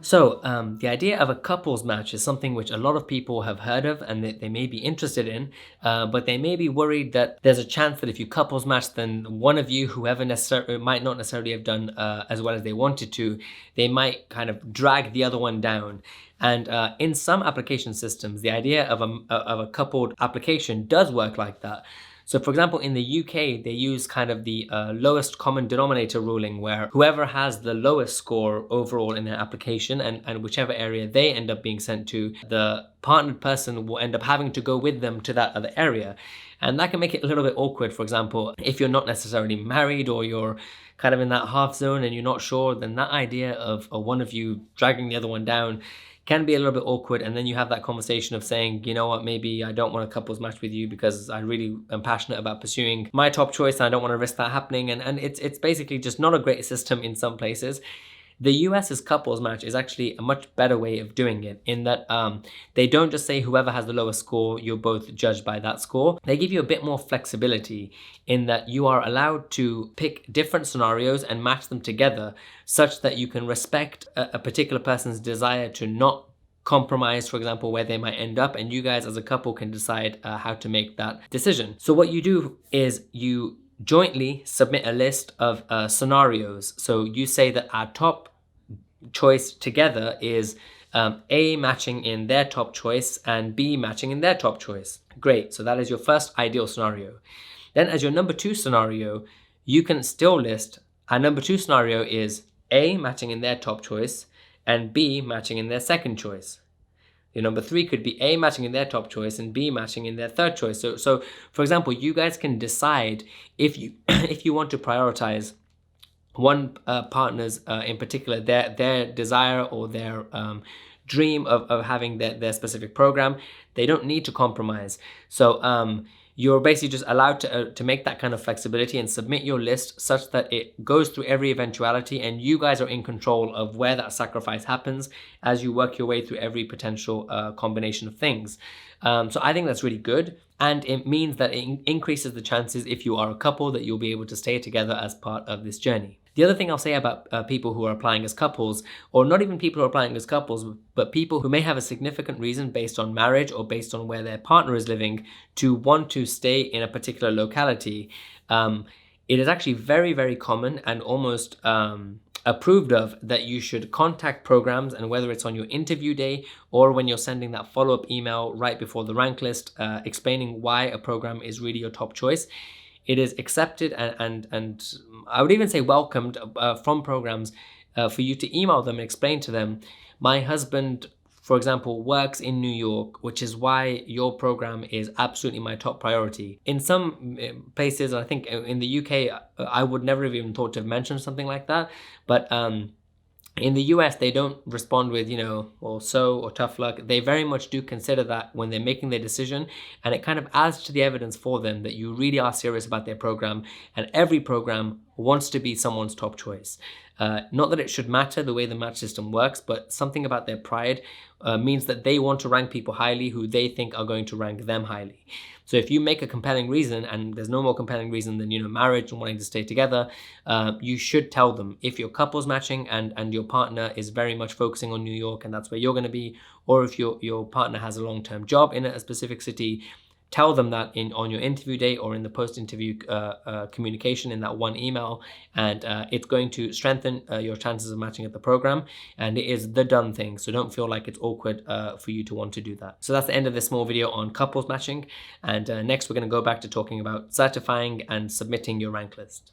So, the idea of a couples match is something which a lot of people have heard of and that they may be interested in, but they may be worried that there's a chance that if you couples match, then one of you, whoever necessarily might not necessarily have done as well as they wanted to, they might kind of drag the other one down. And in some application systems, the idea of a coupled application does work like that. So for example, in the UK, they use kind of the lowest common denominator ruling, where whoever has the lowest score overall in their application and whichever area they end up being sent to, the partnered person will end up having to go with them to that other area. And that can make it a little bit awkward. For example, if you're not necessarily married or you're kind of in that half zone and you're not sure, then that idea of one of you dragging the other one down can be a little bit awkward. And then you have that conversation of saying, you know what, maybe I don't want a couples match with you because I really am passionate about pursuing my top choice and I don't want to risk that happening. And it's basically just not a great system in some places. The US's couples match is actually a much better way of doing it, in that they don't just say whoever has the lowest score, you're both judged by that score. They give you a bit more flexibility in that you are allowed to pick different scenarios and match them together such that you can respect a particular person's desire to not compromise, for example, where they might end up, and you guys as a couple can decide how to make that decision. So what you do is you jointly submit a list of scenarios. So you say that our top choice together is A matching in their top choice and B matching in their top choice. Great. So that is your first ideal scenario. Then as your number two scenario, you can still list our number two scenario is A matching in their top choice and B matching in their second choice. Your number three could be A matching in their top choice and B matching in their third choice. So for example, you guys can decide if you if you want to prioritize one partner's in particular, their desire or their dream of having their specific program. They don't need to compromise. So you're basically just allowed to make that kind of flexibility and submit your list such that it goes through every eventuality and you guys are in control of where that sacrifice happens as you work your way through every potential combination of things. So I think that's really good. And it means that it increases the chances, if you are a couple, that you'll be able to stay together as part of this journey. The other thing I'll say about people who are applying as couples, or not even people who are applying as couples, but people who may have a significant reason based on marriage or based on where their partner is living to want to stay in a particular locality, it is actually very, very common and almost approved of that you should contact programs, and whether it's on your interview day or when you're sending that follow-up email right before the rank list explaining why a program is really your top choice, it is accepted and I would even say welcomed from programs for you to email them and explain to them, my husband, for example, works in New York, which is why your program is absolutely my top priority. In some places, I think in the UK, I would never have even thought to have mentioned something like that. But in the US, they don't respond with, or so, or tough luck. They very much do consider that when they're making their decision, and it kind of adds to the evidence for them that you really are serious about their program, and every program wants to be someone's top choice. Not that it should matter the way the match system works, but something about their pride means that they want to rank people highly who they think are going to rank them highly. So if you make a compelling reason, and there's no more compelling reason than marriage and wanting to stay together, you should tell them. If you're couples matching and your partner is very much focusing on New York and that's where you're going to be, or if your partner has a long-term job in a specific city, tell them that on your interview day or in the post-interview communication in that one email, and it's going to strengthen your chances of matching at the program, and it is the done thing. So don't feel like it's awkward for you to want to do that. So that's the end of this small video on couples matching, and next we're going to go back to talking about certifying and submitting your rank list.